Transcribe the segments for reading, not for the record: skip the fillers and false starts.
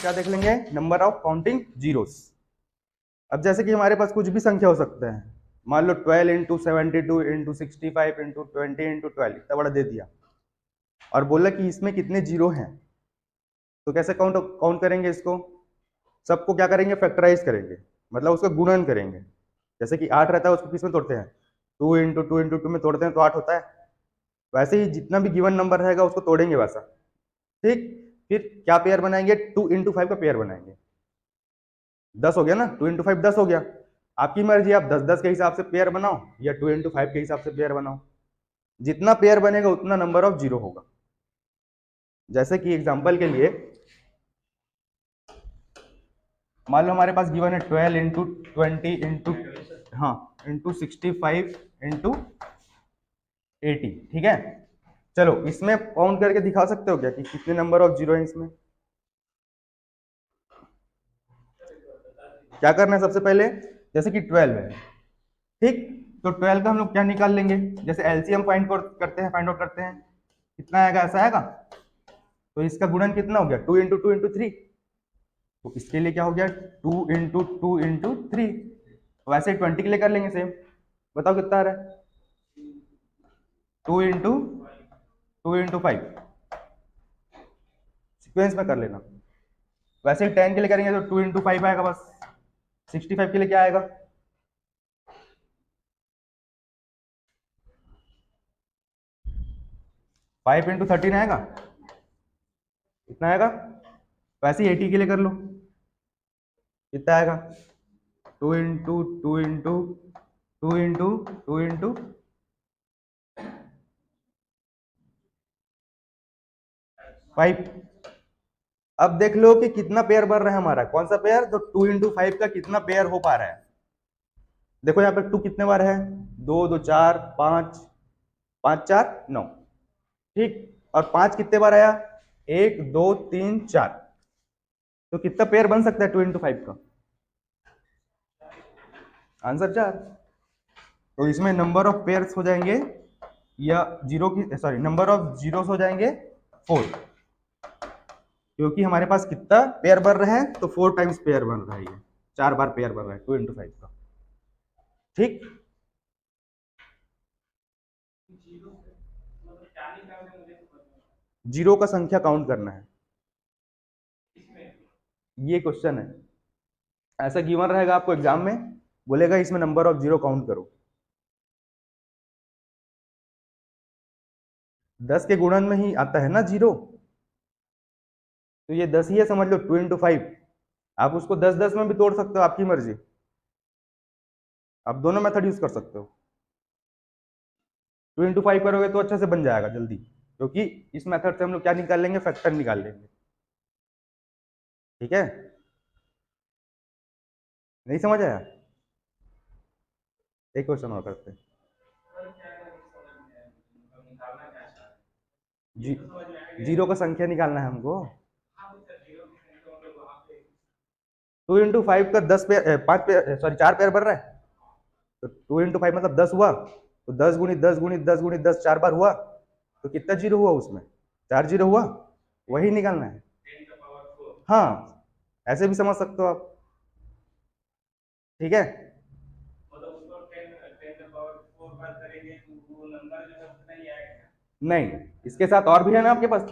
क्या देख लेंगे, नंबर ऑफ काउंटिंग जीरोस। अब जैसे कि हमारे पास कुछ भी संख्या हो सकते हैं, मान लो 12 इंटू 72 इंटू 65 इंटू 20 इंटू 12, इतना बड़ा दे दिया और बोला कि इसमें कितने जीरो हैं, तो कैसे काउंट काउंट करेंगे इसको, सबको क्या करेंगे, फैक्टराइज करेंगे, मतलब उसका गुणन करेंगे। जैसे कि 8 रहता है उसको किस में तोड़ते हैं, 2 इंटू 2 इंटू 2 में तोड़ते हैं तो 8 होता है। वैसे ही जितना भी गिवन नंबर रहेगा उसको तोड़ेंगे वैसा। ठीक, फिर क्या पेयर बनाएंगे, 2 इंटू 5 का पेयर बनाएंगे। 10 हो गया ना, 2 इंटू 5 10 हो गया। आपकी मर्जी, आप 10 10 के हिसाब से पेयर बनाओ या 2 इंटू 5 के हिसाब से पेयर बनाओ, जितना पेयर बनेगा उतना नंबर ऑफ जीरो होगा। जैसे कि एग्जांपल के लिए मान लो हमारे पास गिवन है 12 इंटू 20 इंटू, हाँ, इंटू 65 इंटू 80, ठीक है। चलो इसमें काउंट करके दिखा सकते हो क्या कि कितने नंबर ऑफ जीरो है इसमें। क्या करना है सबसे पहले, जैसे कि 12 है, ठीक, तो 12 का हम लोग क्या निकाल लेंगे, जैसे एलसीएम फाइंड आउट करते हैं, कितना आएगा, ऐसा आएगा। तो इसका गुणन कितना हो गया, 2 इंटू 2 इंटू 3, तो इसके लिए क्या हो गया, 2 इंटू 2 इंटू 3। वैसे 20 के लिए कर लेंगे सेम, बताओ कितना आ रहा है, 2 इंटू 2 इंटू 5, सिक्वेंस में कर लेना। वैसे ही 10 के लिए करेंगे तो 2 इंटू 5 आएगा बस। 65 के लिए क्या आएगा, 5 इंटू 13 आएगा, कितना आएगा। वैसे ही 80 के लिए कर लो, कितना आएगा, 2 इंटू 2 इंटू 2 इंटू 2 इंटू 5। अब देख लो कि कितना पेयर बन रहा है हमारा, कौन सा पेयर, तो 2 इंटू 5 का कितना पेयर हो पा रहा है। देखो यहाँ पे 2 कितने बार है, 2 2 4 5, 5 4 9, ठीक, और 5 कितने बार आया, 1 2 3 4, तो कितना पेयर बन सकता है 2 इंटू 5 का, आंसर 4। तो इसमें नंबर ऑफ पेयर्स हो जाएंगे, या जीरो की सॉरी नंबर ऑफ जीरोस हो जाएंगे 4, क्योंकि हमारे पास कितना पेयर बन रहा है, तो 4 टाइम्स पेयर बन रहा है, ये 4 बार पेयर बन रहा है 2 इंटू 5 का, ठीक। जीरो का संख्या काउंट करना है, ये क्वेश्चन है। ऐसा गिवन रहेगा आपको एग्जाम में, बोलेगा इसमें नंबर ऑफ जीरो काउंट करो। 10 के गुणन में ही आता है ना जीरो, तो ये 10 ही है, समझ लो 2 इंटू 5। आप उसको 10 10 में भी तोड़ सकते हो, आपकी मर्जी, आप दोनों मेथड यूज कर सकते हो। 2 इंटू 5 करोगे तो अच्छे से बन जाएगा जल्दी, क्योंकि इस मेथड से हम लोग क्या निकाल लेंगे, फैक्टर निकाल लेंगे, ठीक है। नहीं समझ आया, एक क्वेश्चन और करते हैं। जी, जीरो का संख्या निकालना है हमको। 2 इंटू 5 का 10 पेयर, 5 पेयर, सॉरी 4 पेयर बन रहा है, तो 2 इंटू 5 मतलब 10 हुआ, तो 10 गुणित 10 गुणित 10 गुणित 10 4 बार हुआ, तो कितना जीरो हुआ उसमें, 4 जीरो हुआ, वही निकालना है। हाँ, ऐसे भी समझ सकते हो आप, ठीक है। नहीं, इसके साथ और भी है ना आपके पास,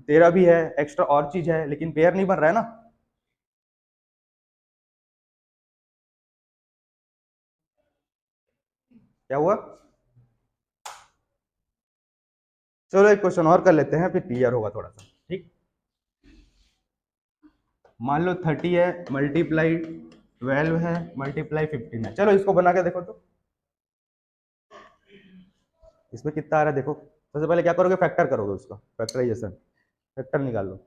13 भी है, एक्स्ट्रा और चीज है, लेकिन पेयर नहीं बन रहा है ना। क्या हुआ, चलो एक क्वेश्चन और कर लेते हैं, फिर क्लियर होगा थोड़ा सा, ठीक। मान लो 30 है मल्टीप्लाई 12 है मल्टीप्लाई 15 है, चलो इसको बना के देखो तो, इसमें कितना आ रहा है देखो। सबसे पहले क्या करोगे, फैक्टर करोगे उसका, फैक्टराइजेशन, फैक्टर निकाल लो।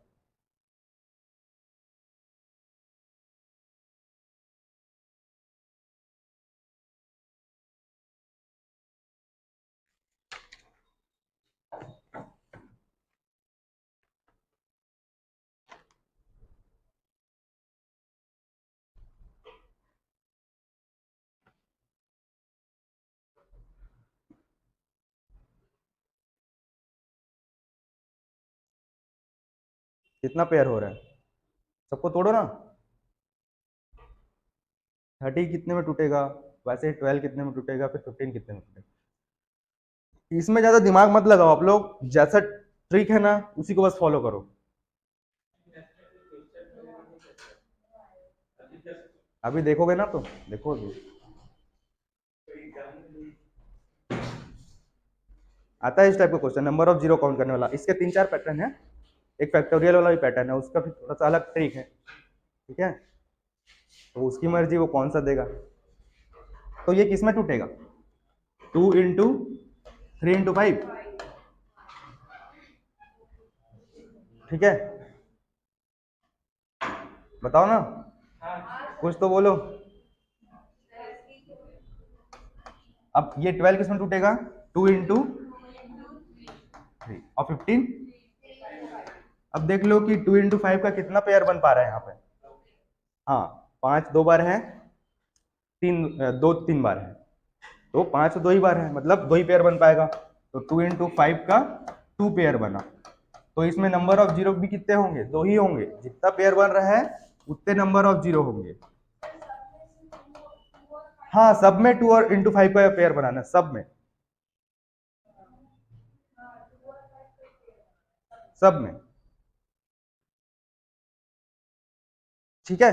कितना पेयर हो रहा है, सबको तोड़ो ना। 30 कितने में टूटेगा, वैसे 12 कितने में टूटेगा, फिर 15 कितने में टूटेगा। इसमें ज्यादा दिमाग मत लगाओ आप लोग, जैसा ट्रिक है ना उसी को बस फॉलो करो। अभी देखोगे ना तो देखो अभी। आता है इस टाइप का question, number of zero count करने वाला। इसके 3-4 पैटर्न है, एक फैक्टोरियल वाला भी पैटर्न है, उसका भी थोड़ा सा अलग ट्रिक है, ठीक है। तो उसकी मर्जी वो कौन सा देगा। तो ये किस में टूटेगा, 2 इंटू 3 इंटू 5, ठीक है। बताओ ना, कुछ तो बोलो। अब ये 12 किस में टूटेगा, 2 इंटू 3 और 15। अब देख लो कि 2 इंटू 5 का कितना पेयर बन पा रहा है यहाँ पे। हाँ 5 2 बार है, 2 3 बार है, तो 5 2 ही बार है, मतलब 2 ही पेयर बन पाएगा। तो 2 इंटू 5 का 2 पेयर बना, तो इसमें नंबर ऑफ जीरो भी कितने होंगे, 2 ही होंगे। जितना पेयर बन रहा है उतने नंबर ऑफ जीरो होंगे। हाँ सब में 2 और इंटू 5 का पेयर बनाना, सब में, सब में, ठीक है।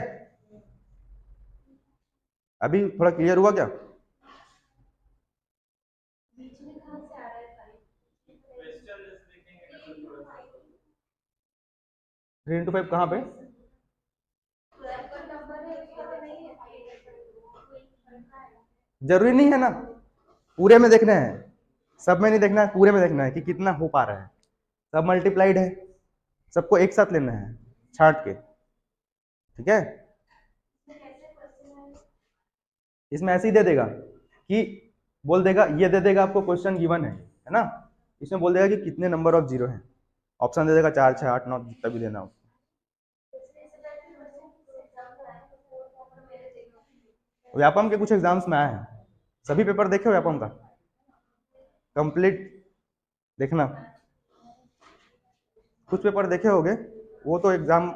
अभी थोड़ा क्लियर हुआ क्या। 3 इंटू 5 कहाँ पे, जरूरी नहीं है ना, पूरे में देखना है, सब में नहीं देखना है, पूरे में देखना है कि कितना हो पा रहा है। सब मल्टीप्लाइड है, सबको एक साथ लेना है छांट के, ठीक है। इसमें ऐसे ही दे देगा कि बोल देगा, ये दे देगा आपको क्वेश्चन गिवन है ना, इसमें बोल देगा कि कितने नंबर ऑफ जीरो है, ऑप्शन दे देगा 4 6 8 9 जितना भी देना हो। व्यापम के कुछ एग्जाम्स में आए हैं, सभी पेपर देखे हो व्यापम का, कंप्लीट देखना। कुछ पेपर देखे होगे, वो तो एग्जाम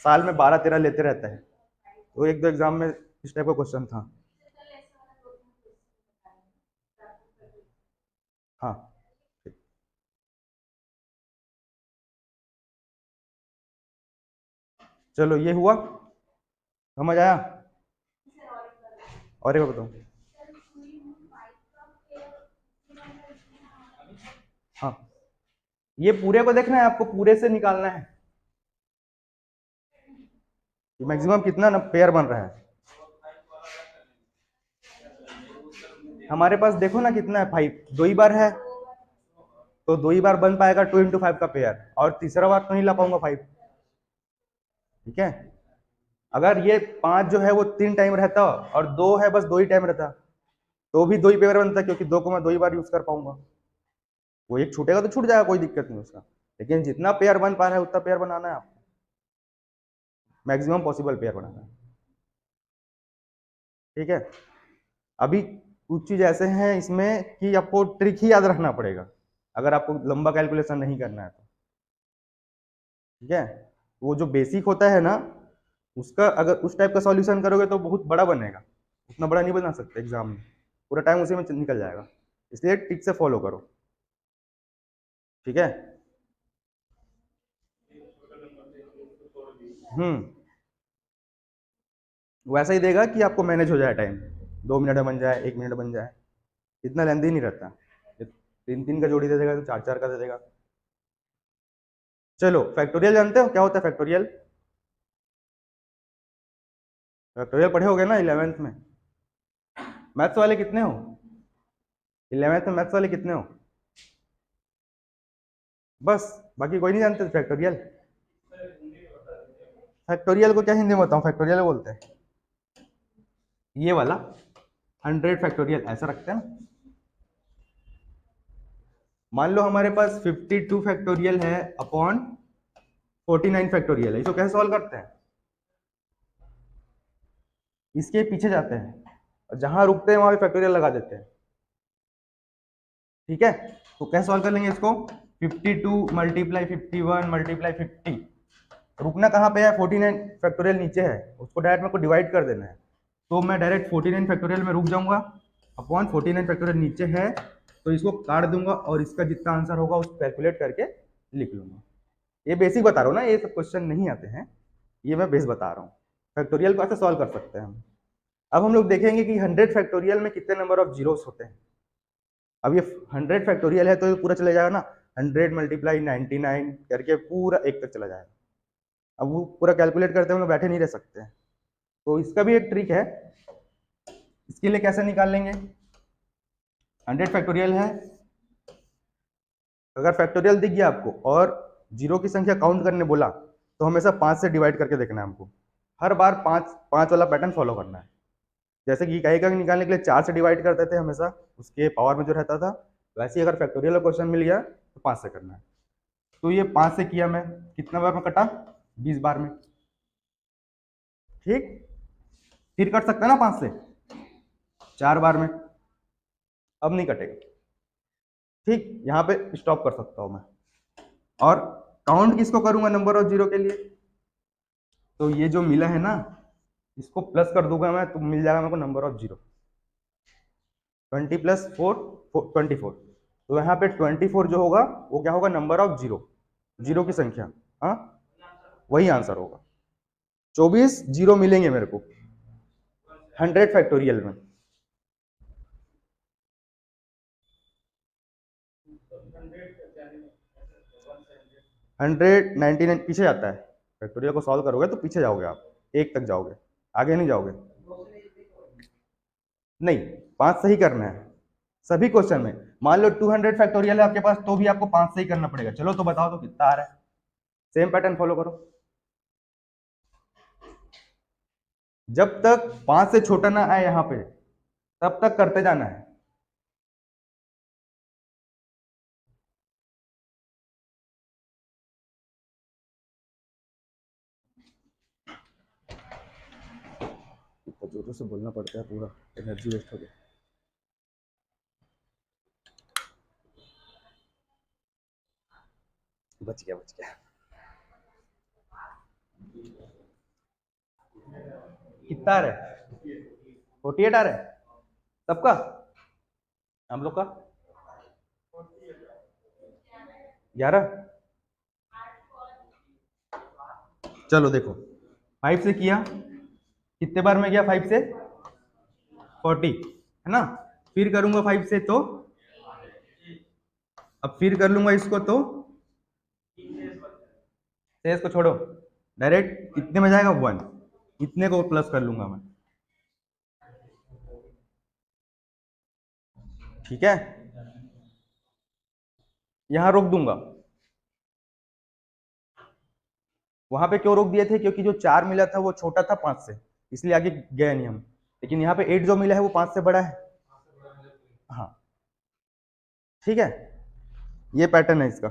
साल में 12-13 लेते रहता है, तो 1-2 एग्जाम में इस टाइप का क्वेश्चन था। हाँ चलो ये हुआ, समझ आया। और एक बार बताओ। हाँ ये पूरे को देखना है आपको, पूरे से निकालना है कि मैक्सिमम कितना पेयर बन रहा है। हमारे पास देखो ना कितना है, 5 2 ही बार है, तो 2 ही बार बन पाएगा 2 इंटू 5 का पेयर, और तीसरा बार तो नहीं ला पाऊंगा 5, ठीक है। अगर ये 5 जो है वो 3 टाइम रहता और 2 है बस 2 ही टाइम रहता, तो भी 2 ही पेयर बनता, क्योंकि 2 को मैं 2 ही बार यूज कर पाऊंगा। वो एक छूटेगा तो छूट जाएगा, कोई दिक्कत नहीं उसका, लेकिन जितना पेयर बन पा रहा है उतना पेयर बनाना है आपको, मैक्सिमम पॉसिबल पेयर बनाना है, ठीक है। अभी कुछ चीज ऐसे हैं इसमें कि आपको ट्रिक ही याद रखना पड़ेगा, अगर आपको लंबा कैलकुलेशन नहीं करना है तो, ठीक है। वो जो बेसिक होता है ना, उसका अगर उस टाइप का सॉल्यूशन करोगे तो बहुत बड़ा बनेगा, उतना बड़ा नहीं बना सकते एग्जाम में, पूरा टाइम उसी में निकल जाएगा, इसलिए ट्रिक से फॉलो करो, ठीक है। वैसा ही देगा कि आपको मैनेज हो जाए टाइम, 2 मिनट में बन जाए, 1 मिनट बन जाए, इतना लेंदी नहीं रहता। 3-3 का जोड़ी दे देगा तो 4-4 का दे देगा। चलो फैक्टोरियल जानते हो क्या होता है फैक्टोरियल, फैक्टोरियल पढ़े होगे ना 11th में। मैथ्स वाले कितने हो, 11th में मैथ्स वाले कितने हो, बस, बाकी कोई नहीं जानते फैक्टोरियल। फैक्टोरियल को क्या हिंदी में बताऊं, फैक्टोरियल बोलते हैं ये वाला 100 फैक्टोरियल ऐसा रखते हैं ना। मान लो हमारे पास 52 फैक्टोरियल है अपॉन 49 फैक्टोरियल है, इसको कैसे सॉल्व करते हैं, इसके पीछे जाते हैं और जहां रुकते हैं वहां पे फैक्टोरियल लगा देते हैं, ठीक है। तो कैसे सॉल्व कर लेंगे इसको, 52 मल्टीप्लाई 51 मल्टीप्लाई 50, रुकना कहाँ पे है, 49 फैक्टोरियल नीचे है, उसको डायरेक्ट मेरे को डिवाइड कर देना है। तो मैं डायरेक्ट 49 फैक्टोरियल में रुक जाऊंगा, अपॉन 49 फैक्टोरियल नीचे है, तो इसको काट दूंगा और इसका जितना आंसर होगा उसको कैलकुलेट करके लिख लूंगा। ये बेसिक बता रहा हूँ ना, ये सब क्वेश्चन नहीं आते हैं, ये मैं बेस बता रहा हूँ। फैक्टोरियल को ऐसे सॉल्व कर सकते हैं हम। अब हम लोग देखेंगे कि 100 फैक्टोरियल में कितने नंबर ऑफ जीरोस होते हैं। अब ये 100 फैक्टोरियल है तो ये पूरा चला जाएगा ना, 100 मल्टीप्लाई 99 करके पूरा एक तक चला जाएगा। अब वो पूरा कैलकुलेट करते हुए बैठे नहीं रह सकते हैं, तो इसका भी एक ट्रिक है। इसके लिए कैसे निकाल लेंगे, 100 फैक्टोरियल है, अगर फैक्टोरियल दिख गया आपको और जीरो की संख्या काउंट करने बोला तो हमेशा 5 से डिवाइड करके देखना है हमको, हर बार 5 वाला पैटर्न फॉलो करना है। जैसे कि कहीं कहीं निकालने के लिए 4 से डिवाइड करते थे हमेशा, उसके पावर में जो रहता था, वैसे ही अगर फैक्टोरियल का क्वेश्चन मिल गया तो 5 से करना है। तो ये 5 से किया मैं, कितना बार में कटा, 20 बार में, ठीक। फिर कट सकता है ना 5 से 4 बार में, अब नहीं कटेगा, ठीक। यहाँ पे स्टॉप कर सकता हूं मैं। और काउंट किसको करूंगा नंबर ऑफ जीरो के लिए, तो ये जो मिला है ना इसको प्लस कर दूंगा मैं, तो मिल जाएगा मेरे को नंबर ऑफ जीरो, 20 प्लस 4 24। तो यहाँ पे 24 जो होगा वो क्या होगा, नंबर ऑफ जीरो, जीरो की संख्या, हाँ वही आंसर होगा। 24 जीरो मिलेंगे मेरे को 100 फैक्टोरियल में। 199 पीछे जाता है, फैक्टोरियल को सॉल्व करोगे तो पीछे जाओगे आप, एक तक जाओगे, आगे नहीं जाओगे। नहीं, 5 सही करना है सभी क्वेश्चन में। मान लो 200 फैक्टोरियल है आपके पास तो भी आपको 5 सही करना पड़ेगा। चलो तो बताओ तो कितना आ रहा है, सेम पैटर्न फॉलो करो। जब तक 5 से छोटा ना आए यहाँ पे तब तक करते जाना है। जोरों से बोलना पड़ता है, पूरा एनर्जी वेस्ट हो गया। बच गया बच गया। कितना आ रहा है, 48 आ रहा है सबका, हम लोग का 11। चलो देखो 5 से किया, कितने बार में गया 5 से, 40 है ना। फिर करूंगा 5 से तो, अब फिर कर लूंगा इसको तो, शेष को छोड़ो, डायरेक्ट कितने में जाएगा 1, इतने को प्लस कर लूंगा मैं, ठीक है। यहां रोक दूंगा, वहां पे क्यों रोक दिए थे, क्योंकि जो 4 मिला था वो छोटा था 5 से, इसलिए आगे गए नहीं हम। लेकिन यहाँ पे 8 जो मिला है वो 5 से बड़ा है, हाँ ठीक है, ये पैटर्न है इसका।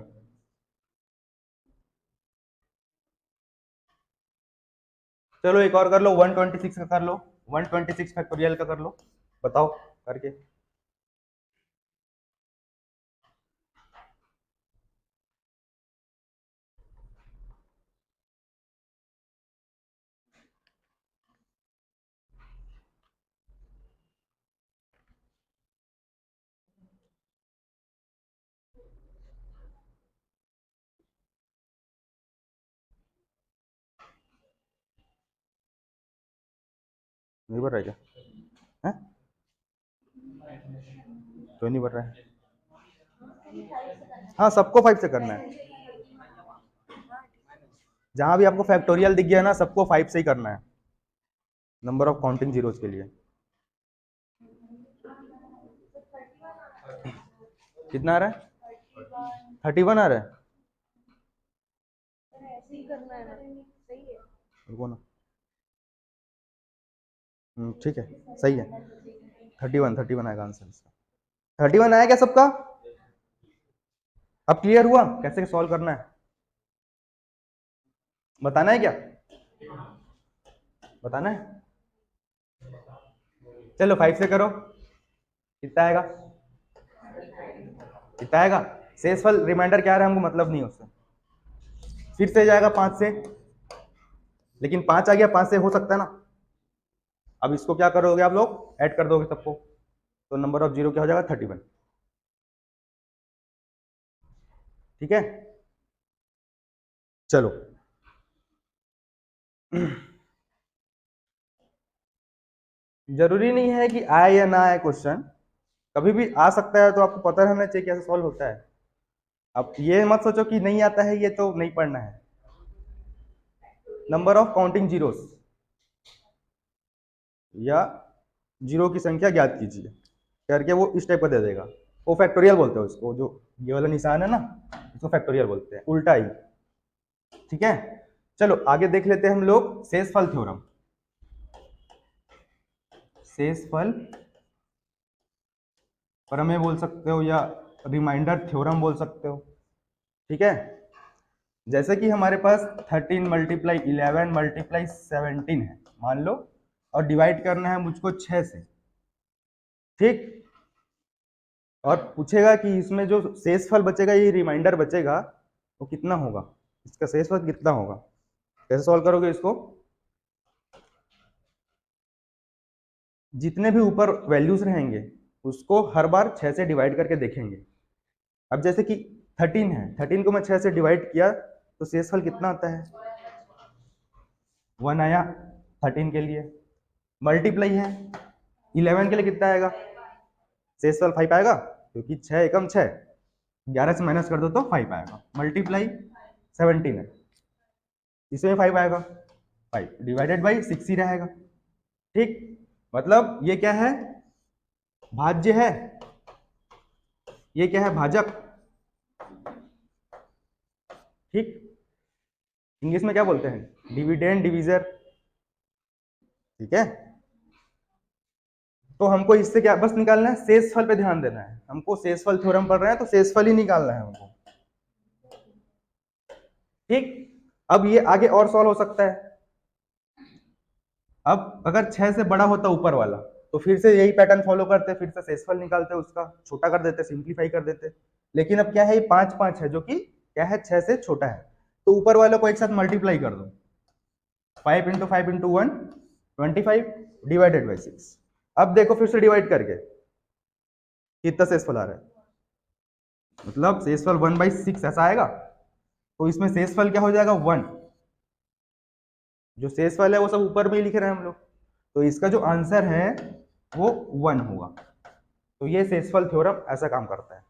चलो एक और कर लो, 126 का कर लो, 126 फैक्टोरियल का कर लो, बताओ करके। नहीं बढ़ रहा है क्या, है तो नहीं बढ़ रहा है, हाँ सबको 5 से करना है। जहां भी आपको फैक्टोरियल दिख गया ना सबको 5 से ही करना है, नंबर ऑफ काउंटिंग जीरोस के लिए। कितना आ रहा है, 31 आ रहा है, रुको ना, ठीक है सही है, 31 आएगा आंसर इसका। 31 आया क्या सबका, अब क्लियर हुआ कैसे सॉल्व करना है, बताना है क्या, बताना है। चलो 5 से करो, कितना आएगा, कितना आएगा, शेषफल रिमाइंडर क्या आ रहा है हमको मतलब नहीं है उससे। फिर से जाएगा 5 से, लेकिन 5 आ गया, 5 से हो सकता है ना। अब इसको क्या करोगे आप लोग, ऐड कर दोगे सबको, तो नंबर ऑफ जीरो क्या हो जाएगा, 31। ठीक है, चलो जरूरी नहीं है कि आए या ना आए क्वेश्चन, कभी भी आ सकता है, तो आपको पता रहना चाहिए कैसे सॉल्व होता है। अब ये मत सोचो कि नहीं आता है, ये तो नहीं पढ़ना है। नंबर ऑफ काउंटिंग जीरोस, या जीरो की संख्या ज्ञात कीजिए करके वो इस टाइप का दे देगा। वो फैक्टोरियल बोलते हैं उसको, जो ये वाला निशान है ना, इसको फैक्टोरियल बोलते हैं, उल्टा ही। ठीक है, चलो आगे देख लेते हैं हम लोग शेषफल थ्योरम। शेषफल प्रमेय बोल सकते हो या रिमाइंडर थ्योरम बोल सकते हो। ठीक है, जैसे कि हमारे पास 13 मल्टीप्लाई 11 मल्टीप्लाई 17 है मान लो, और डिवाइड करना है मुझको 6 से। ठीक, और पूछेगा कि इसमें जो शेषफल बचेगा, ये रिमाइंडर बचेगा, वो कितना होगा, इसका शेषफल कितना होगा। कैसे सॉल्व करोगे इसको, जितने भी ऊपर वैल्यूज रहेंगे उसको हर बार 6 से डिवाइड करके देखेंगे। अब जैसे कि 13 है, 13 को मैं 6 से डिवाइड किया तो शेषफल कितना आता है, 1 आया 13 के लिए। मल्टीप्लाई है 11 के लिए कितना आएगा, शेषफल 5 आएगा, क्योंकि 6 एकम 6, 11 से माइनस कर दो तो 5 आएगा। मल्टीप्लाई 17 है, इसमें 5 आएगा, 5 डिवाइडेड बाई 6 ही रहेगा। ठीक, मतलब ये क्या है, भाज्य है, ये क्या है, भाजक। ठीक, इंग्लिश में क्या बोलते हैं, डिविडेंड डिविजर। ठीक है, तो हमको इससे क्या बस निकालना है, शेषफल पे ध्यान देना है हमको, शेषफल थ्योरम पढ़ रहे हैं तो शेषफल ही निकालना है हमको। ठीक, अब ये आगे और सॉल्व हो सकता है। अब अगर 6 से बड़ा होता ऊपर वाला, तो फिर से यही पैटर्न फॉलो करते, फिर से शेषफल निकालते, उसका छोटा कर देते, सिंप्लीफाई कर देते। लेकिन अब क्या है, ये 5 5 है, जो कि क्या है, 6 से छोटा है, तो ऊपर वालों को एक साथ मल्टीप्लाई कर दो, 5 इंटू 5 इंटू 1 25 डिवाइडेड बाई 6। अब देखो फिर से डिवाइड करके कितना शेषफल आ रहा है, मतलब शेषफल 1/6 ऐसा आएगा। तो इसमें शेषफल क्या हो जाएगा, 1। जो शेषफल है वो सब ऊपर में ही लिख रहे हैं हम लोग, तो इसका जो आंसर है वो 1 होगा। तो ये शेषफल थ्योरम ऐसा काम करता है।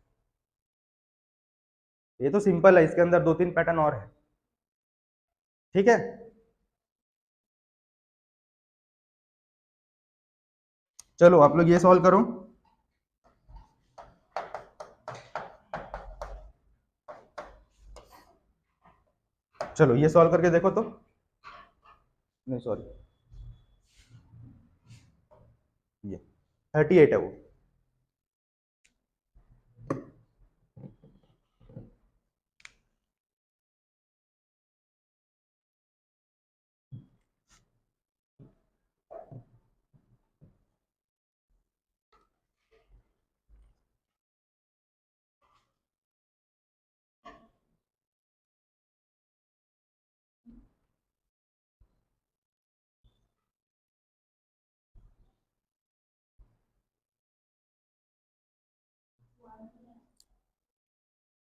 ये तो सिंपल है, इसके अंदर 2-3 पैटर्न और है। ठीक है, चलो आप लोग ये सॉल्व करो। चलो ये सॉल्व करके देखो तो, नहीं सॉरी, ये 38 है वो।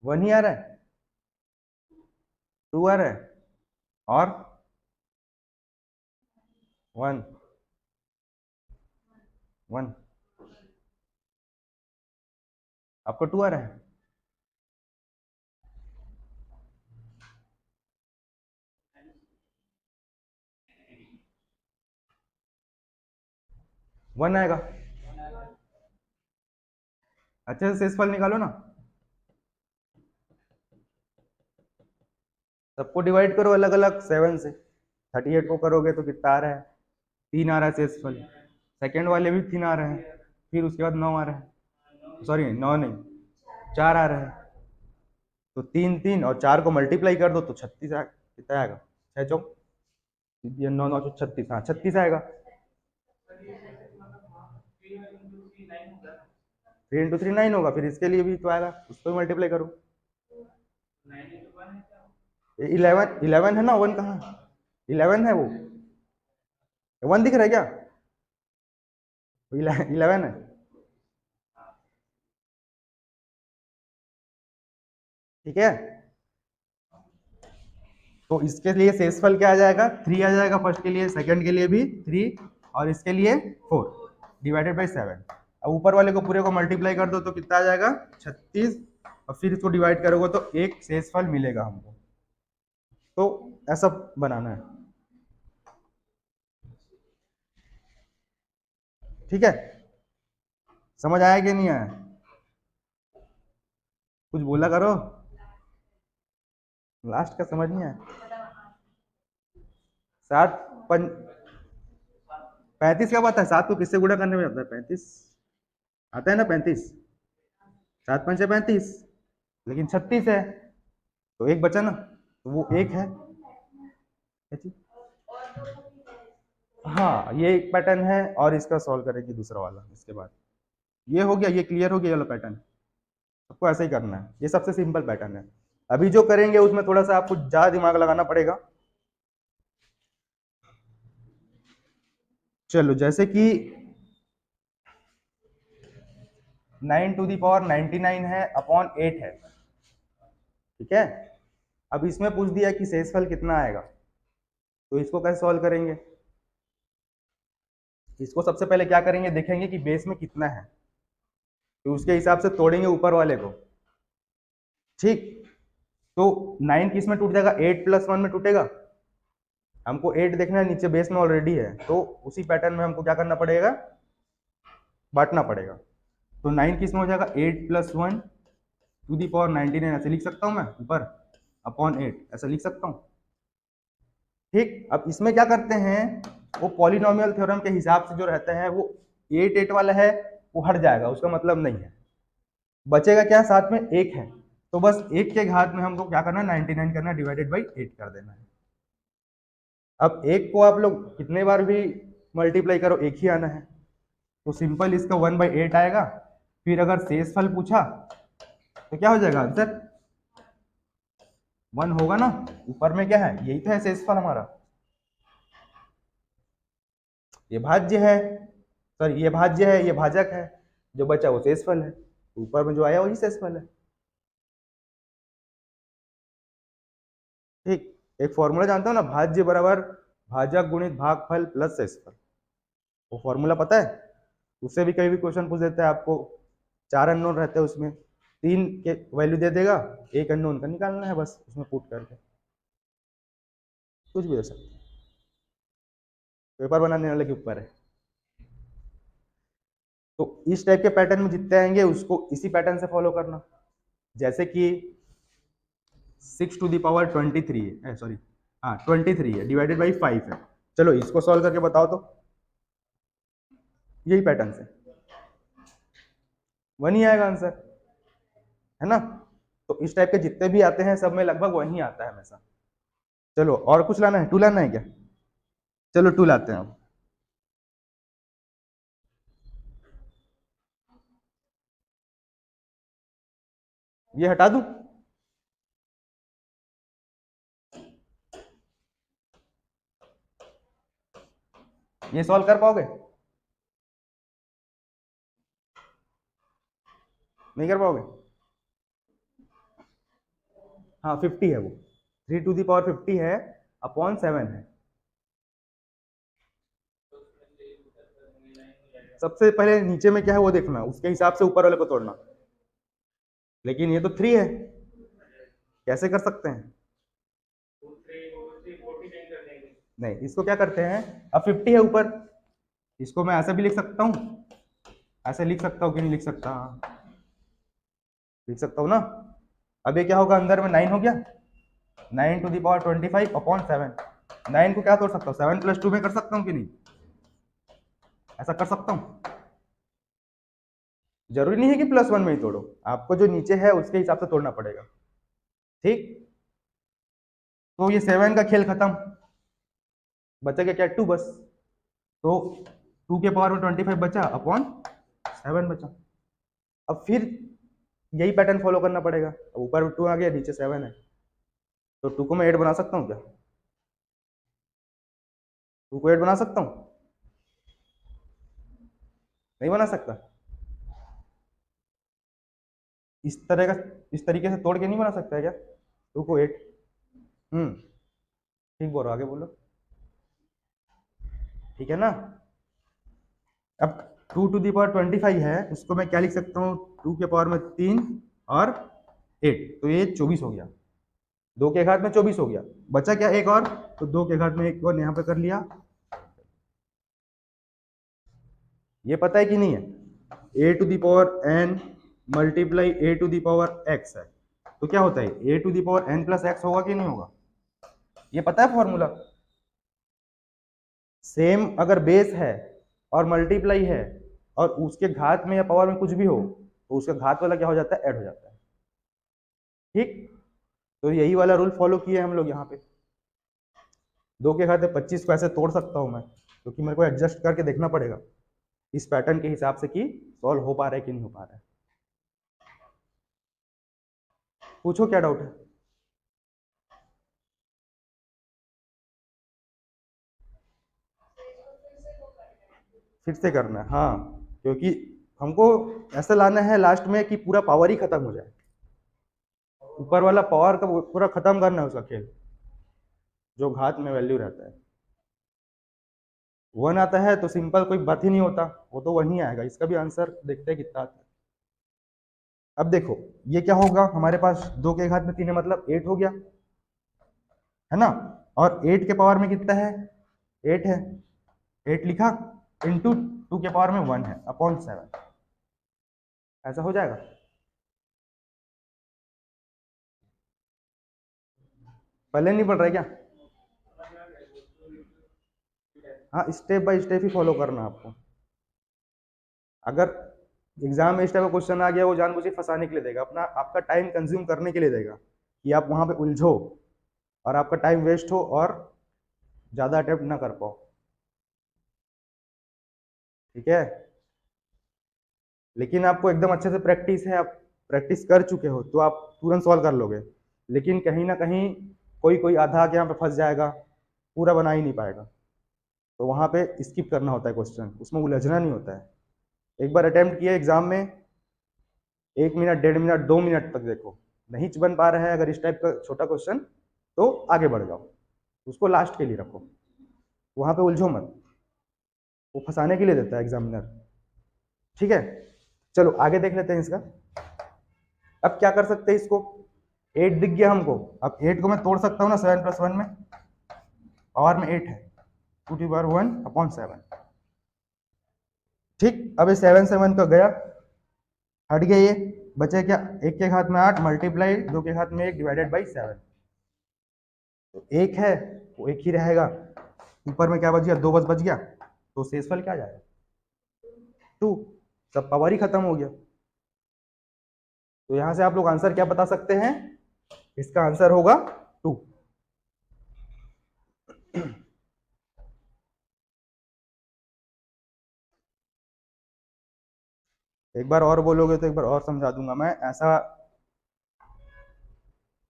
वन ही आ रहा है, 2 आ रहा है, और 1 1 आपको 2 आ रहा है। वन आएगा, अच्छे से शेषफल निकालो ना, सबको डिवाइड करो अलग अलग 7 से। 38 को करोगे तो कितना आ रहा है, 3 आ रहा है शेषफल। सेकेंड वाले भी 3 आ रहे हैं, फिर उसके बाद 9 आ रहा है, सॉरी 9 नहीं 4 आ रहा है। तो 3 3 और 4 को मल्टीप्लाई कर दो तो 36 कितना आएगा, 6 चौक 9 9 36, हाँ 36 आएगा। 3 इंटू 3 9 होगा, फिर इसके लिए भी तो आएगा, उसको भी मल्टीप्लाई करो। 11 11 है ना, 1 कहाँ, 11 है वो, 1 दिख रहा है क्या? 11 है। ठीक है, तो इसके लिए शेषफल क्या आ जाएगा? 3 आ जाएगा फर्स्ट के लिए, सेकंड के लिए भी 3 और इसके लिए 4 डिवाइडेड बाई 7। अब ऊपर वाले को पूरे को मल्टीप्लाई कर दो तो कितना आ जाएगा? 36। और फिर इसको डिवाइड करोगे तो एक शेषफल मिलेगा हमको। तो ऐसा बनाना है। ठीक है, समझ आया कि नहीं आया? कुछ बोला करो, लास्ट का समझ नहीं आया। 35 क्या बात है? 7 को किससे गुणा करने में आता है? 35 आता है ना, 35। 7 पंचे 35, लेकिन 36 है तो एक बचा ना, तो वो एक है। हाँ, ये एक पैटर्न है और इसका सॉल्व करेंगे दूसरा वाला इसके बाद। ये हो गया, ये क्लियर हो गया वाला पैटर्न। सबको ऐसे ही करना है, ये सबसे सिंपल पैटर्न है। अभी जो करेंगे उसमें थोड़ा सा आपको ज्यादा दिमाग लगाना पड़ेगा। चलो, जैसे कि 9 टू दी पावर 99 है अपॉन 8 है। ठीक है, अब इसमें पूछ दिया कि शेषफल कितना आएगा, तो इसको कैसे सॉल्व करेंगे? इसको सबसे पहले क्या करेंगे, देखेंगे कि बेस में कितना है, तो उसके हिसाब से तोड़ेंगे ऊपर वाले को। ठीक, तो 9 किस में टूट जाएगा? 8 प्लस 1 में टूटेगा। हमको 8 देखना है, नीचे बेस में ऑलरेडी है, तो उसी पैटर्न में हमको क्या करना पड़ेगा? बांटना पड़ेगा। तो 9 किस में हो जाएगा? 8 प्लस 1 टू दी पावर 99 ऐसे लिख सकता हूं मैं ऊपर, अपॉन 8 ऐसा लिख सकता हूं। ठीक, अब इसमें क्या करते हैं, वो पॉलिनोमियल थ्योरम के हिसाब से जो रहता है वो 8 वाला है वो हट जाएगा, उसका मतलब नहीं है। बचेगा क्या? साथ में एक है, तो बस एक के घात में हमको क्या करना है? 99 करना, डिवाइडेड बाई 8 कर देना है। अब एक को आप लोग कितने बार भी मल्टीप्लाई करो एक ही आना है, तो सिंपल इसका 1/8 आएगा। फिर अगर शेषफल पूछा तो क्या हो जाएगा आंसर? 1 होगा ना। ऊपर में क्या है? यही तो है शेषफल हमारा, ये भाज्य है, सॉरी ये भाज्य है, ये भाजक है, जो बचा वो शेषफल है, ऊपर में जो आया वही शेषफल है। ठीक, एक फॉर्मूला जानते हो ना, भाज्य बराबर भाजक गुणित भागफल प्लस शेषफल। वो फॉर्मूला पता है? उससे भी कभी भी क्वेश्चन पूछ देता है आपको, 4 अननोन रहते हैं उसमें, 3 के वैल्यू दे देगा, एक अननोन का निकालना है बस उसमें पुट करके, कुछ भी दे सकते। पेपर बनाने वाले के ऊपर है। तो इस टाइप के पैटर्न में जितने आएंगे उसको इसी पैटर्न से फॉलो करना। जैसे कि 6 टू दी पावर 23 है, सॉरी हाँ 23 है, डिवाइडेड बाई 5 है। चलो इसको सॉल्व करके बताओ तो, यही पैटर्न से 1 ही आएगा आंसर, है ना? तो इस टाइप के जितने भी आते हैं सब में लगभग 1 ही आता है हमेशा। चलो और कुछ लाना है? 2 लाना है क्या? चलो 2 लाते हैं हम। ये हटा दूं? ये सॉल्व कर पाओगे? नहीं कर पाओगे? हाँ 50 है वो, 3 टू दी पावर 50 है अपॉन 7 है। सबसे पहले नीचे में क्या है वो देखना, उसके हिसाब से ऊपर वाले को तोड़ना। लेकिन ये तो 3 है, कैसे कर सकते हैं? नहीं, इसको क्या करते हैं, अब 50 है ऊपर, इसको मैं ऐसे भी लिख सकता हूँ, ऐसे लिख सकता हूँ कि नहीं लिख सकता? लिख सकता हूँ ना। अब ये क्या होगा, अंदर में 9 हो गया, 9 टू दी पावर 25 अपॉन 7। 9 को क्या तोड़ सकता हूँ? 7 प्लस 2 में कर सकता हूँ कि नहीं? ऐसा कर सकता हूँ? जरूरी नहीं है कि +1 में ही तोड़ो, आपको जो नीचे है उसके हिसाब से तोड़ना पड़ेगा। ठीक, तो ये 7 का खेल खत्म, बचेगा क्या? 2 बस। तो 2 के पावर में 25 बचा अपॉन 7 बचा। अब फिर यही पैटर्न फॉलो करना पड़ेगा। अब ऊपर 2 आ गया, नीचे 7 है, तो 2 को मैं 8 बना सकता हूँ क्या? 2 को 8 बना सकता हूँ? नहीं बना सकता? इस तरह का, इस तरीके से तोड़ के नहीं बना सकता है क्या 2 को 8? ठीक बोल रहा, आगे बोलो। ठीक है ना? अब 2 टू दी पावर 25 है, उसको मैं क्या लिख सकता हूँ, 2 के पावर में 3 और 8, तो ये 24 हो गया। 2 के घात में 24 हो गया। बचा क्या एक और, तो 2 के घात में एक और यहाँ पे कर लिया। ये पता है कि नहीं है, a to the power n multiply a to the power x है, तो क्या होता है a to the power n plus x होगा कि नहीं होगा? ये पता है फॉर्मूला? सेम अगर बेस है और मल्टीप्लाई है और उसके घात में या पावर में कुछ भी हो, तो उसका घात वाला क्या हो जाता है, ऐड हो जाता है। ठीक, तो यही वाला रूल फॉलो किए हम लोग यहाँ पे। 2 के घात में 25 को ऐसे तोड़ सकता हूँ मैं, क्योंकि मेरे को एडजस्ट करके देखना पड़ेगा इस पैटर्न के हिसाब से कि सॉल्व हो पा रहा है कि नहीं हो पा रहा है। पूछो क्या डाउट है। फिर से करना है, हाँ, क्योंकि हमको ऐसा लाना है लास्ट में कि पूरा पावर ही खत्म हो जाए, ऊपर वाला पावर का पूरा खत्म करना है उसका खेल, जो घात में वैल्यू रहता है। 1 आता है तो सिंपल कोई बात ही नहीं होता, वो तो 1 ही आएगा। इसका भी आंसर देखते हैं कितना आता है। अब देखो ये क्या होगा, हमारे पास 2 के घात में 3 है, मतलब 8 हो गया, है ना? और 8 के पावर में कितना है, 8 है, 8 लिखा, इंटू 2 के पावर में 1 है अपॉन 7, ऐसा हो जाएगा। पहले नहीं पढ़ रहे क्या? हाँ, step by step he follow करना आपको। अगर एग्जाम में इस टाइप का क्वेश्चन आ गया, वो जानबूझ के फंसाने के लिए देगा, अपना आपका टाइम कंज्यूम करने के लिए देगा कि आप वहां पे उलझो और आपका टाइम वेस्ट हो और ज्यादा अटेम्प्ट ना कर पाओ। ठीक है, लेकिन आपको एकदम अच्छे से प्रैक्टिस है, आप प्रैक्टिस कर चुके हो तो आप तुरंत सॉल्व कर लोगे। लेकिन कहीं ना कहीं कोई कोई आधा के यहाँ पे फंस जाएगा, पूरा बना ही नहीं पाएगा, तो वहां पे स्किप करना होता है क्वेश्चन, उसमें उलझना नहीं होता है। एक बार अटेम्प्ट किया एग्जाम में, 1 मिनट 1.5 मिनट 2 मिनट तक देखो, नहीं बन पा रहा है अगर इस टाइप का छोटा क्वेश्चन, तो आगे बढ़ जाओ, उसको लास्ट के लिए रखो, वहां पे उलझो मत, वो फंसाने के लिए देता है एग्जामिनर। ठीक है, चलो आगे देख लेते हैं इसका। अब क्या कर सकते हैं इसको, 8 दिख गया हमको, अब 8 को मैं तोड़ सकता हूँ ना 7 + 1 में, पावर में 8 है, 2 की पावर 1 अपॉन 7। ठीक, अब ये 7 7 का गया, हट गया, ये बचे क्या, 1 के घात में 8 मल्टीप्लाई 2 के घात में 1 डिवाइडेड बाई 7, तो 1 है वो 1 ही रहेगा, ऊपर में क्या बच गया, 2 बच गया, तो शेषफल क्या जाएगा, 2, सब पावर ही खत्म हो गया। तो यहां से आप लोग आंसर क्या बता सकते हैं, इसका आंसर होगा 2। एक बार और बोलोगे तो एक बार और समझा दूंगा मैं, ऐसा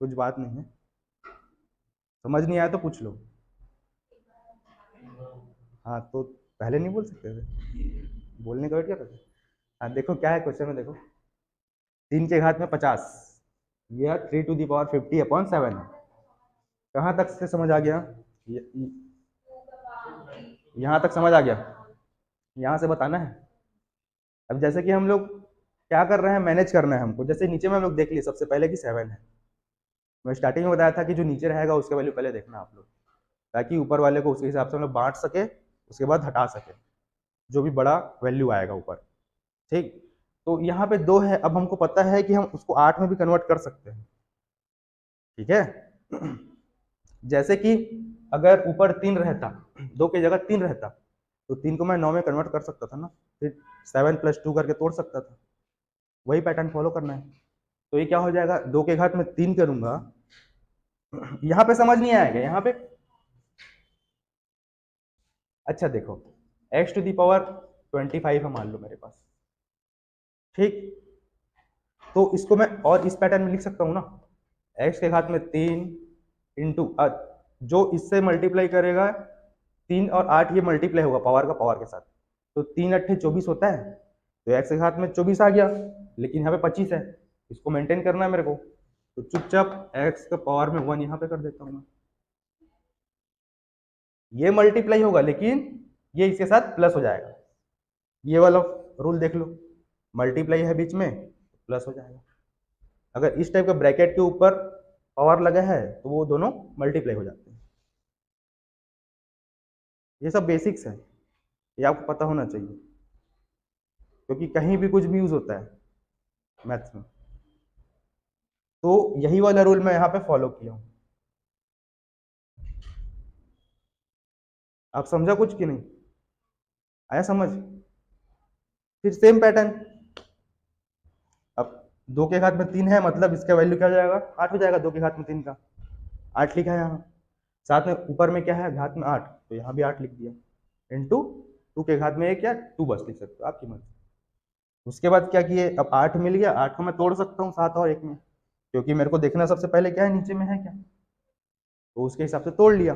कुछ बात नहीं है, समझ नहीं आया तो पूछ लो। हाँ, तो पहले नहीं बोल सकते थे, बोलने का वेट क्या करते? हाँ देखो क्या है क्वेश्चन में, देखो 3 के घात में 50, यह 3 टू दी पावर 50 अपॉन 7 है। कहाँ तक से समझ आ गया, यहाँ तक समझ आ गया, यहाँ से बताना है। अब जैसे कि हम लोग क्या कर रहे हैं, मैनेज करना है हमको। जैसे नीचे में हम लोग देख लिए सबसे पहले कि 7 है, मैं स्टार्टिंग में बताया था कि जो नीचे रहेगा उसका वैल्यू पहले देखना आप लोग, ताकि ऊपर वाले को उसके हिसाब से हम लोग बांट सके, उसके बाद हटा सके जो भी बड़ा वैल्यू आएगा ऊपर। ठीक, तो यहाँ पे 2 है, अब हमको पता है कि हम उसको 8 में भी कन्वर्ट कर सकते हैं। ठीक है, जैसे कि अगर ऊपर 3 रहता, 2 की जगह 3 रहता, तो 3 को मैं 9 में कन्वर्ट कर सकता था ना, फिर 7 + 2 करके तोड़ सकता था, वही पैटर्न फॉलो करना है। तो ये क्या हो जाएगा, 2 के घात में 3 करूंगा, यहाँ पे समझ नहीं आएगा यहाँ पे। अच्छा देखो, x टू दी पावर 25 है मान लो मेरे पास, ठीक, तो इसको मैं और इस पैटर्न में लिख सकता हूँ ना, x के घात में 3 इंटू, जो इससे मल्टीप्लाई करेगा 3 और 8, ये मल्टीप्लाई होगा पावर का पावर के साथ, तो 3 × 8 = 24 होता है, तो x के घात में 24 आ गया, लेकिन यहाँ पे 25 है, इसको मेंटेन करना है मेरे को, तो चुपचाप x के पावर में 1 यहाँ पे कर देता हूँ मैं। ये मल्टीप्लाई होगा लेकिन ये इसके साथ प्लस हो जाएगा, ये वाला रूल देख लो, मल्टीप्लाई है बीच में प्लस हो जाएगा। अगर इस टाइप का ब्रैकेट के ऊपर पावर लगा है तो वो दोनों मल्टीप्लाई हो जाते हैं। ये सब बेसिक्स है, ये आपको पता होना चाहिए, क्योंकि कहीं भी कुछ भी यूज होता है मैथ्स में। तो यही वाला रूल मैं यहाँ पे फॉलो किया हूँ। आप समझा कुछ कि नहीं आया समझ? फिर सेम पैटर्न, अब 2 के घात में 3 है, मतलब इसका वैल्यू क्या हो जाएगा, 8 हो जाएगा। 2 के घात में 3 का 8 लिखा है यहाँ, साथ में ऊपर में क्या है, घात में 8, तो यहाँ भी 8 लिख दिया, इंटू 2 के घात में 1 या 2 बस लिख सकते हो आपकी मर्जी। उसके बाद क्या किए, अब 8 मिल गया, 8 को मैं तोड़ सकता हूँ 7 और 1 में, क्योंकि मेरे को देखना सबसे पहले क्या है, नीचे में है क्या, तो उसके हिसाब से तोड़ लिया,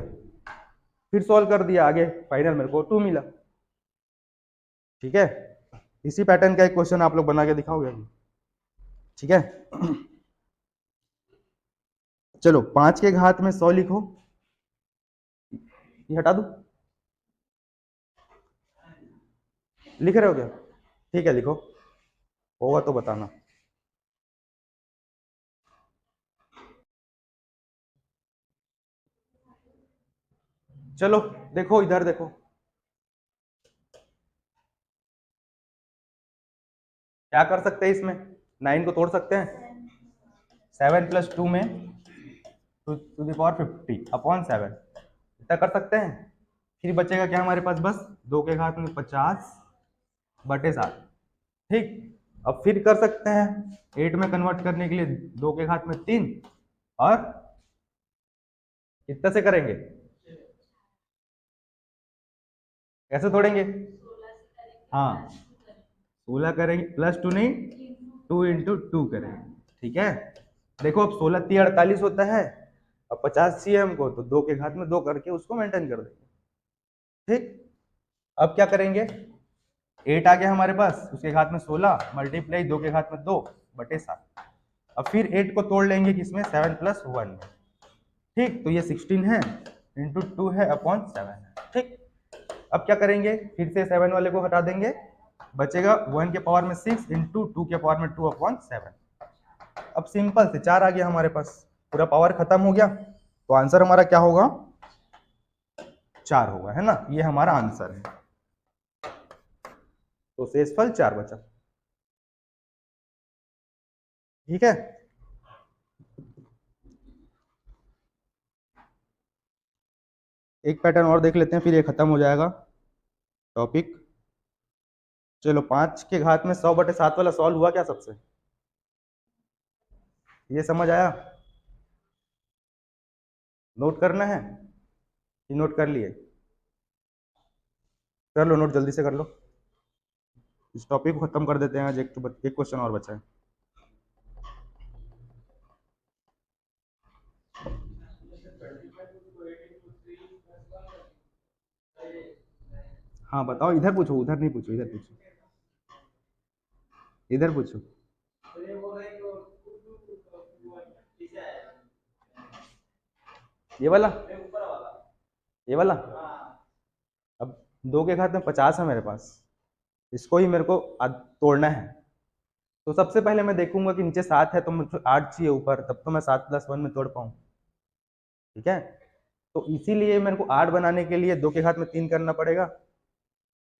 फिर सॉल्व कर दिया, आगे फाइनल मेरे को 2 मिला। ठीक है, इसी पैटर्न का एक क्वेश्चन आप लोग बना के दिखाओगे अभी, ठीक है। चलो 5 के घात में 100 लिखो, ये हटा दो, लिख रहे हो क्या? ठीक है लिखो, होगा तो बताना। चलो देखो इधर देखो, क्या कर सकते हैं इसमें, 9 को तोड़ सकते हैं, 7 + 2 में 2⁵ इतना कर सकते हैं। फिर बचेगा क्या हमारे पास, बस 2 के घात में 50/7, ठीक। अब फिर कर सकते हैं 8 में कन्वर्ट करने के लिए 2 के घात में 3, और कितना से करेंगे, कैसे तोड़ेंगे, हाँ 16 करेंगे, +2 नहीं, 2 × 2 करेंगे, ठीक है। देखो अब 16 × 3 = 48 होता है, अब 50 चाहिए हमको, तो 2 के घात में 2 करके उसको मेंटेन कर देंगे, ठीक। अब क्या करेंगे, 8 आ गया हमारे पास, उसके घात में 16 मल्टीप्लाई 2 के घात में 2/7, अब फिर 8 को तोड़ लेंगे किसमें, 7 + 1 में, ठीक। तो ये 16 है, इंटू 2 है अपॉन 7 है, ठीक। अब क्या करेंगे, फिर से 7 वाले को हटा देंगे, बचेगा 1 के पावर में 6 इंटू 2 के पावर में 2/7। अब सिंपल से 4 आ गया हमारे पास, पूरा पावर खत्म हो गया, तो आंसर हमारा क्या होगा, 4 होगा, है ना, ये हमारा आंसर है। तो शेषफल 4 बचा, ठीक है। एक पैटर्न और देख लेते हैं, फिर ये खत्म हो जाएगा टॉपिक। चलो 5 के घात में 100/7 वाला सॉल्व हुआ क्या सबसे, ये समझ आया, नोट करना है कि नोट कर लिए, कर लो नोट, जल्दी से कर लो, इस टॉपिक को खत्म कर देते हैं आज, एक क्वेश्चन और बचा है। हाँ बताओ, इधर पूछो, उधर नहीं पूछो, इधर पूछो, इधर पूछो। ये वाला, ये वाला, अब 2 के घात में 50 है मेरे पास, इसको ही मेरे को तोड़ना है, तो सबसे पहले मैं देखूंगा कि नीचे 7 है, तो मुझे 8 चाहिए ऊपर, तब तो मैं 7 + 1 में तोड़ पाऊँ, ठीक है। तो इसीलिए मेरे को 8 बनाने के लिए 2 के घात में 3 करना पड़ेगा,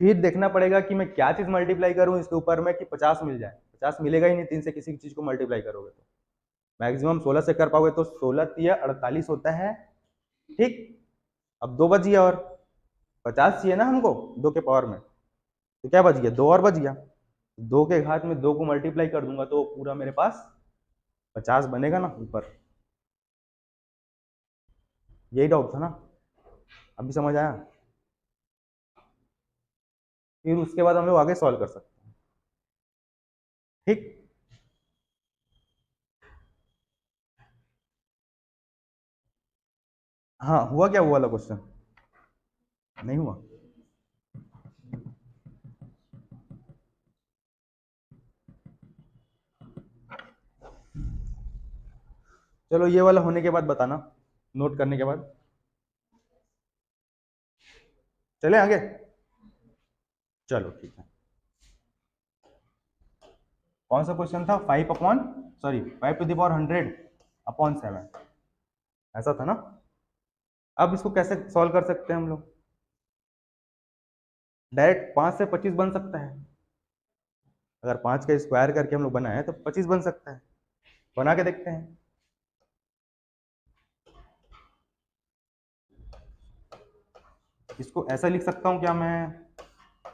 फिर देखना पड़ेगा कि मैं क्या चीज मल्टीप्लाई करूं इसके ऊपर में कि 50 मिल जाए, 50 मिलेगा ही नहीं, 3 से किसी चीज को मल्टीप्लाई करोगे तो मैक्सिमम 16 से कर पाओगे, तो 16 × 3 = 48 होता है, ठीक। अब 2 बच गया, और 50 चाहिए ना हमको 2 के पावर में, तो क्या बच गया, 2 और बच गया, 2 के घात में 2 को मल्टीप्लाई कर दूंगा तो पूरा मेरे पास 50 बनेगा ना ऊपर, यही डाउट था ना, अभी समझ आया। फिर उसके बाद हम लोग आगे सॉल्व कर सकते हैं, ठीक। हाँ हुआ क्या, वो वाला क्वेश्चन नहीं हुआ, चलो ये वाला होने के बाद बताना, नोट करने के बाद। चले आगे, चलो ठीक है। कौन सा क्वेश्चन था? 5/100 अपॉन 7, ऐसा था ना। अब इसको कैसे सॉल्व कर सकते हैं हम लोग? डायरेक्ट 5 से 25 बन सकता है। अगर 5 का स्क्वायर करके हम लोग बनाए तो 25 बन सकता है। बना के देखते हैं। इसको ऐसा लिख सकता हूं क्या मैं?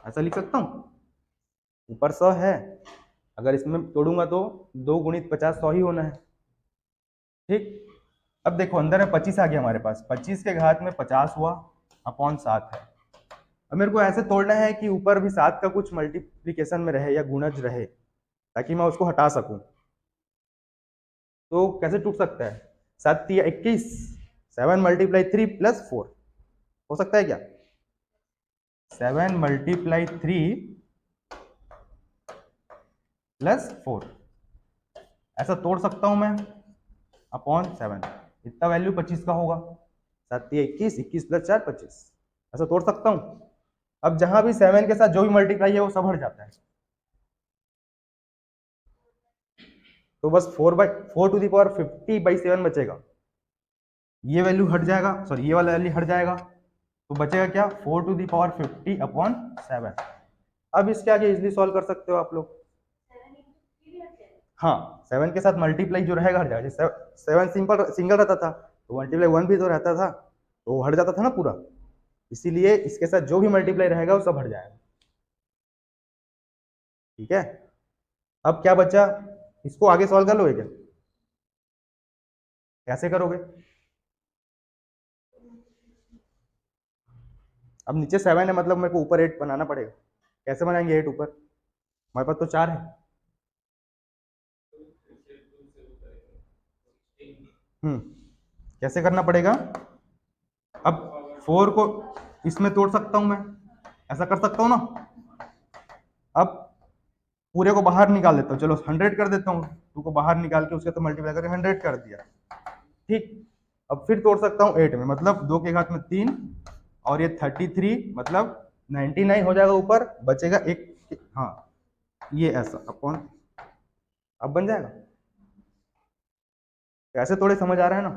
ऐसा लिख सकता हूं, ऊपर 100 है, अगर इसमें तोड़ूंगा तो 2 गुणित 50 100 ही होना है। ठीक, अब देखो अंदर में 25 आ गया हमारे पास, 25 के घात में 50 हुआ अपॉन 7 है। अब मेरे को ऐसे तोड़ना है कि ऊपर भी 7 का कुछ मल्टीप्लीकेशन में रहे या गुणज रहे, ताकि मैं उसको हटा सकूं। तो कैसे टूट सकता है? 7 3 21, 7 मल्टीप्लाई 3 प्लस 4 हो सकता है क्या? 7 मल्टीप्लाई 3 प्लस 4, ऐसा तोड़ सकता हूं मैं अपॉन 7। इतना वैल्यू 25 का होगा। 7 3 21, 21 प्लस 4 25, ऐसा तोड़ सकता हूं। अब जहां भी 7 के साथ जो भी मल्टीप्लाई है वो सब हट जाता है, तो बस 4/50/7 बचेगा। ये वैल्यू हट जाएगा, सॉरी ये वाला वैल्यू हट जाएगा, तो बचेगा क्या? 4/50/7। अब इसके आगे इजिली सॉल्व कर सकते हो आप लोग। हाँ, 7 के साथ मल्टीप्लाई जो रहेगा हट जाएगा। जैसे 7 सिंगल रहता था तो मल्टीप्लाई 1 भी तो रहता था, तो वो हट जाता था ना पूरा, इसीलिए इसके साथ जो भी मल्टीप्लाई रहेगा वो सब हट जाएगा। ठीक है, अब क्या बचा? इसको आगे सॉल्व कर लोगे क्या? कैसे करोगे? अब नीचे 7 है, मतलब मेरे को ऊपर 8 बनाना पड़ेगा। कैसे बनाएंगे 8 ऊपर? हमारे पास तो 4 है। कैसे करना पड़ेगा? अब 4 को इसमें तोड़ सकता हूं मैं, ऐसा कर सकता हूं ना। अब पूरे को बाहर निकाल देता हूँ, चलो 100 कर देता हूँ, 2 को बाहर निकाल के उसके तो मल्टीप्लाई करके 100 कर दिया। ठीक, अब फिर तोड़ सकता हूँ 8 में, मतलब 2 के घात में 3 और ये 33, मतलब 99 हो जाएगा, ऊपर बचेगा एक। हाँ, ये ऐसा अपॉन, अब बन जाएगा। कैसे तोड़े समझ आ रहा है ना?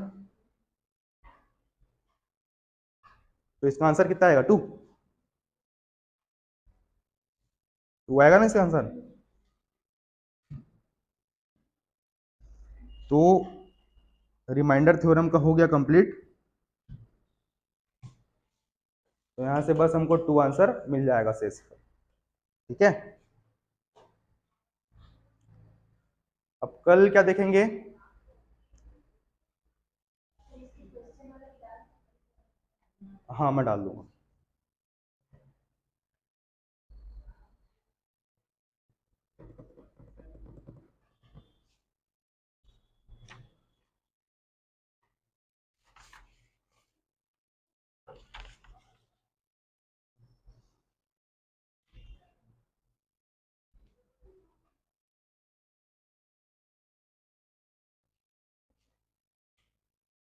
तो इसका आंसर कितना आएगा? 2। 2 आएगा ना इसका आंसर। तो रिमाइंडर थ्योरम का हो गया कंप्लीट। तो यहां से बस हमको 2 आंसर मिल जाएगा शेष। ठीक है, अब कल क्या देखेंगे? हाँ मैं डाल दूंगा।